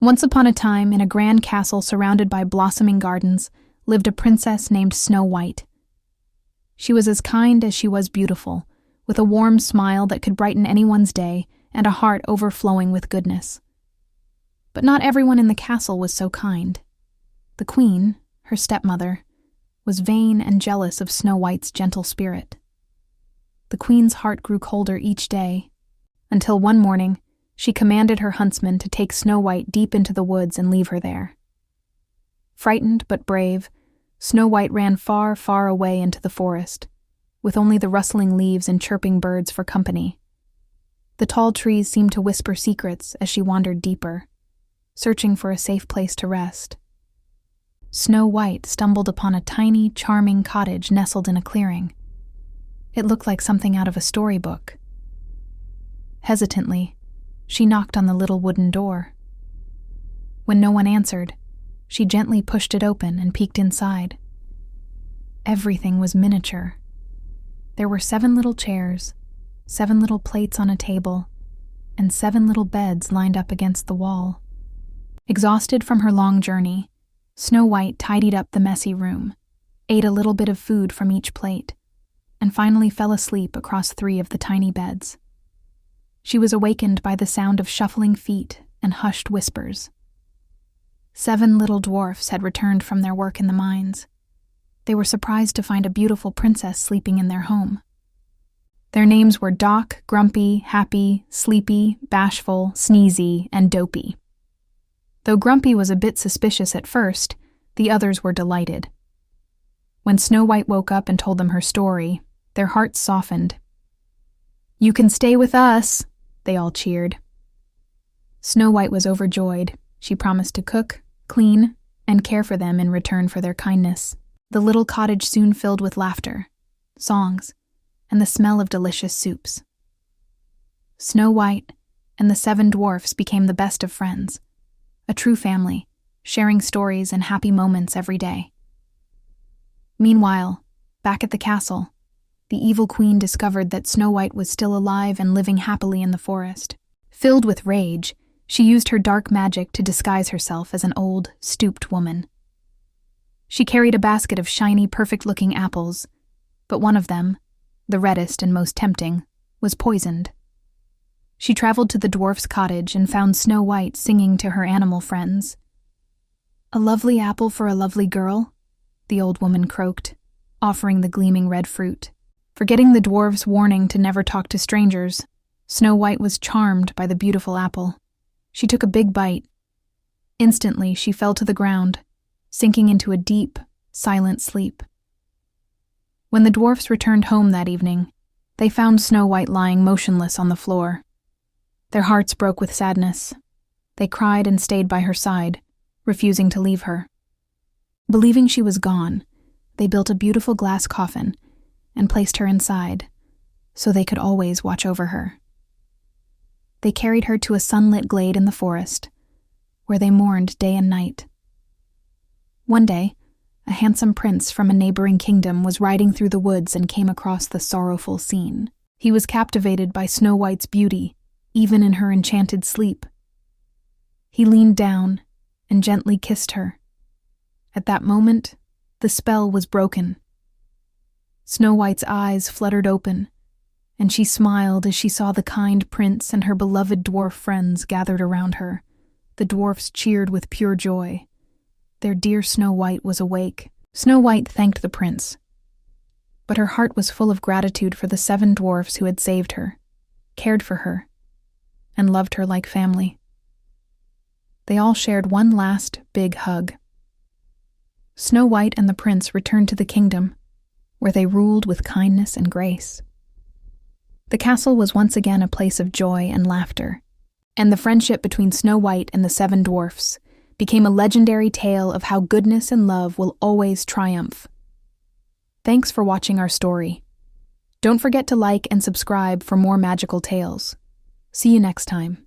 Once upon a time, in a grand castle surrounded by blossoming gardens, lived a princess named Snow White. She was as kind as she was beautiful, with a warm smile that could brighten anyone's day and a heart overflowing with goodness. But not everyone in the castle was so kind. The queen, her stepmother, was vain and jealous of Snow White's gentle spirit. The queen's heart grew colder each day, until one morning she commanded her huntsman to take Snow White deep into the woods and leave her there. Frightened but brave, Snow White ran far, far away into the forest, with only the rustling leaves and chirping birds for company. The tall trees seemed to whisper secrets as she wandered deeper, searching for a safe place to rest. Snow White stumbled upon a tiny, charming cottage nestled in a clearing. It looked like something out of a storybook. Hesitantly, she knocked on the little wooden door. When no one answered, she gently pushed it open and peeked inside. Everything was miniature. There were 7 little chairs, 7 little plates on a table, and 7 little beds lined up against the wall. Exhausted from her long journey, Snow White tidied up the messy room, ate a little bit of food from each plate, and finally fell asleep across 3 of the tiny beds. She was awakened by the sound of shuffling feet and hushed whispers. 7 little dwarfs had returned from their work in the mines. They were surprised to find a beautiful princess sleeping in their home. Their names were Doc, Grumpy, Happy, Sleepy, Bashful, Sneezy, and Dopey. Though Grumpy was a bit suspicious at first, the others were delighted. When Snow White woke up and told them her story, their hearts softened. "You can stay with us," they all cheered. Snow White was overjoyed. She promised to cook, clean, and care for them in return for their kindness. The little cottage soon filled with laughter, songs, and the smell of delicious soups. Snow White and the 7 dwarfs became the best of friends, a true family, sharing stories and happy moments every day. Meanwhile, back at the castle, the evil queen discovered that Snow White was still alive and living happily in the forest. Filled with rage, she used her dark magic to disguise herself as an old, stooped woman. She carried a basket of shiny, perfect-looking apples, but one of them, the reddest and most tempting, was poisoned. She traveled to the dwarf's cottage and found Snow White singing to her animal friends. "A lovely apple for a lovely girl," the old woman croaked, offering the gleaming red fruit. Forgetting the dwarf's warning to never talk to strangers, Snow White was charmed by the beautiful apple. She took a big bite. Instantly, she fell to the ground, sinking into a deep, silent sleep. When the dwarfs returned home that evening, they found Snow White lying motionless on the floor. Their hearts broke with sadness. They cried and stayed by her side, refusing to leave her. Believing she was gone, they built a beautiful glass coffin and placed her inside, so they could always watch over her. They carried her to a sunlit glade in the forest, where they mourned day and night. One day, a handsome prince from a neighboring kingdom was riding through the woods and came across the sorrowful scene. He was captivated by Snow White's beauty, even in her enchanted sleep. He leaned down and gently kissed her. At that moment, the spell was broken. Snow White's eyes fluttered open, and she smiled as she saw the kind prince and her beloved dwarf friends gathered around her. The dwarfs cheered with pure joy. Their dear Snow White was awake. Snow White thanked the prince, but her heart was full of gratitude for the 7 dwarfs who had saved her, cared for her, and loved her like family. They all shared one last big hug. Snow White and the prince returned to the kingdom, where they ruled with kindness and grace. The castle was once again a place of joy and laughter, and the friendship between Snow White and the 7 dwarfs became a legendary tale of how goodness and love will always triumph. Thanks for watching our story. Don't forget to like and subscribe for more magical tales. See you next time.